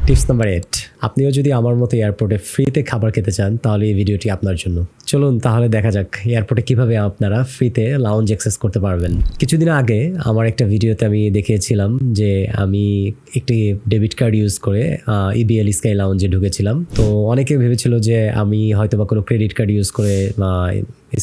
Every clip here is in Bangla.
টিপস নাম্বার 8, আপনিও যদি আমার মতো এয়ারপোর্টে ফ্রিতে খাবার খেতে চান তাহলে এই ভিডিওটি আপনার জন্য। চলুন তাহলে দেখা যাক এয়ারপোর্টে কিভাবে আপনারা ফ্রিতে লাউঞ্জ অ্যাক্সেস করতে পারবেন। কিছুদিন আগে আমার একটা ভিডিওতে আমি দেখিয়েছিলাম যে আমি একটি ডেবিট কার্ড ইউজ করে ইবিএল স্কাই লাউঞ্জে ঢুকেছিলাম। তো অনেকে ভেবেছিল যে আমি হয়তোবা কোনো ক্রেডিট কার্ড ইউজ করে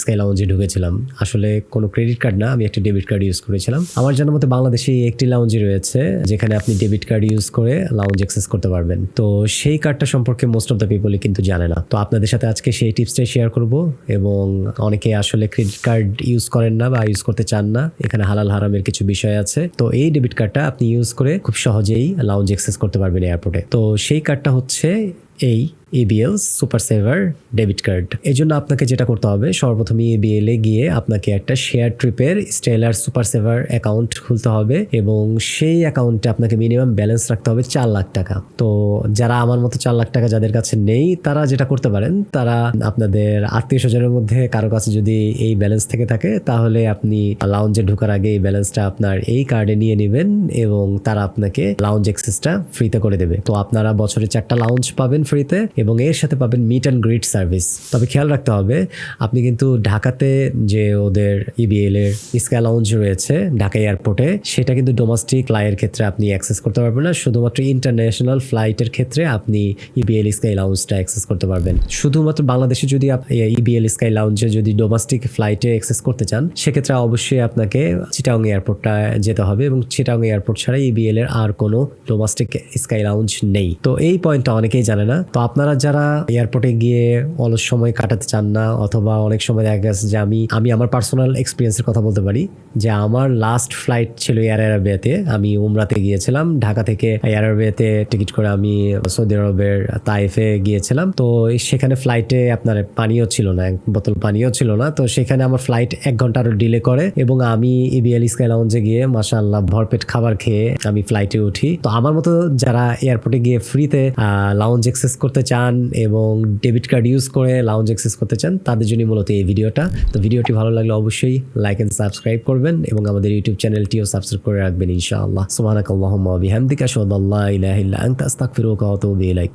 স্কাই লাউঞ্জে ঢুকেছিলাম। আসলে কোনো ক্রেডিট কার্ড না, আমি একটা ডেবিট কার্ড ইউজ করেছিলাম। আমার জানার মতে বাংলাদেশে একটি লাউঞ্জে রয়েছে যেখানে আপনি ডেবিট কার্ড ইউজ করে লাউঞ্জ অ্যাক্সেস করতে পারবেন। তো সেই কার্ডটা সম্পর্কে মোস্ট অফ দ্য পিপলই কিন্তু জানে না। তো আপনাদের সাথে আজকে সেই টিপসটাই শেয়ার করব, এবং অনেকে আসলে ক্রেডিট কার্ড ইউজ করেন না বা ইউজ করতে চান না। এখানে হালাল হারামের কিছু বিষয় আছে। তো এই ডেবিট কার্ডটা আপনি ইউজ করে খুব সহজেই লাউঞ্জ অ্যাক্সেস করতে পারবেন এয়ারপোর্টে। তো সেই কার্ডটা হচ্ছে এই EBL super saver debit card. এই জন্য আপনাকে যেটা করতে হবে, সর্বপ্রথম ইবিএল এ গিয়ে আপনাকে একটা শেয়ার ট্রিপের স্টেলার সুপার সেভার অ্যাকাউন্ট খুলতে হবে, এবং সেই অ্যাকাউন্টে আপনাকে মিনিমাম ব্যালেন্স রাখতে হবে 4 লাখ টাকা। তো যারা আমার মতো 4 লাখ টাকা যাদের কাছে নেই, তারা যেটা করতে পারেন, তারা আপনাদের আত্মীয় স্বজনের মধ্যে কারো কাছে যদি এই ব্যালেন্স থেকে থাকে, তাহলে আপনি লাউঞ্জে ঢোকার আগে এই ব্যালেন্সটা আপনার এই কার্ডে নিয়ে নেবেন, এবং তারা আপনাকে লাউঞ্জ অ্যাক্সেসটা ফ্রিতে করে দেবে। তো আপনারা বছরে 4টা লাউঞ্জ পাবেন ফ্রিতে, এবং এর সাথে পাবেন মিট অ্যান্ড গ্রিট সার্ভিস। তবে খেয়াল রাখতে হবে, আপনি কিন্তু ঢাকাতে যে ওদের ইবিএল এর স্কাই লাউঞ্জ রয়েছে ঢাকা এয়ারপোর্টে, সেটা কিন্তু ডোমেস্টিক ফ্লাইয়ের ক্ষেত্রে আপনি অ্যাক্সেস করতে পারবেন না। শুধুমাত্র ইন্টারন্যাশনাল ফ্লাইটের ক্ষেত্রে আপনি ইবিএল স্কাই লাউঞ্জটা অ্যাক্সেস করতে পারবেন। শুধুমাত্র বাংলাদেশে যদি ইবিএল স্কাই লাউঞ্জে যদি ডোমেস্টিক ফ্লাইটে অ্যাক্সেস করতে চান, সেক্ষেত্রে অবশ্যই আপনাকে চিটাগং এয়ারপোর্টটা যেতে হবে, এবং চিটাগং এয়ারপোর্ট ছাড়া ইবিএল এর আর কোনো ডোমেস্টিক স্কাই লাউঞ্জ নেই। তো এই পয়েন্টটা অনেকেই জানে না। তো আপনারা যারা এয়ারপোর্টে গিয়ে অলস সময় কাটাতে চান না, অথবা অনেক সময় দেখা গেছে যে আমি আমার পার্সোনাল এক্সপিরিয়েন্সের কথা বলতে পারি, যে আমার লাস্ট ফ্লাইট ছিল এয়ার আরাবিয়াতে। আমি উমরাতে গিয়েছিলাম, ঢাকা থেকে এয়ার আরাবিয়াতে টিকিট করে আমি সৌদি আরবের তাইফে গিয়েছিলাম। তো সেখানে ফ্লাইটে আপনার পানিও ছিল না, এক বোতল পানিও ছিল না। তো সেখানে আমার ফ্লাইট 1 ঘন্টা আরো ডিলে করে, এবং আমি ইবিএল স্কাই লাউঞ্জে গিয়ে মাশাআল্লাহ ভরপেট খাবার খেয়ে আমি ফ্লাইটে উঠি। তো আমার মতো যারা এয়ারপোর্টে গিয়ে ফ্রিতে লাউঞ্জ অ্যাক্সেস করতে চান এবং ডেবিট কার্ড ইউজ করে লাউঞ্জ অ্যাক্সেস করতে চান, তাদের জন্য মূলত এই ভিডিওটা। তো ভিডিওটি ভালো লাগলে অবশ্যই লাইক এন্ড সাবস্ক্রাইব করবেন, এবং আমাদের ইউটিউব চ্যানেলটিও সাবস্ক্রাইব করে রাখবেন ইনশাআল্লাহ। সুবহানাকাল্লাহুম্মা ওয়া বিহামদিকা আশহাদু আল্লা ইলাহা ইল্লা আনতা আস্তাগফিরুকা ওয়া আতুবু ইলাইক।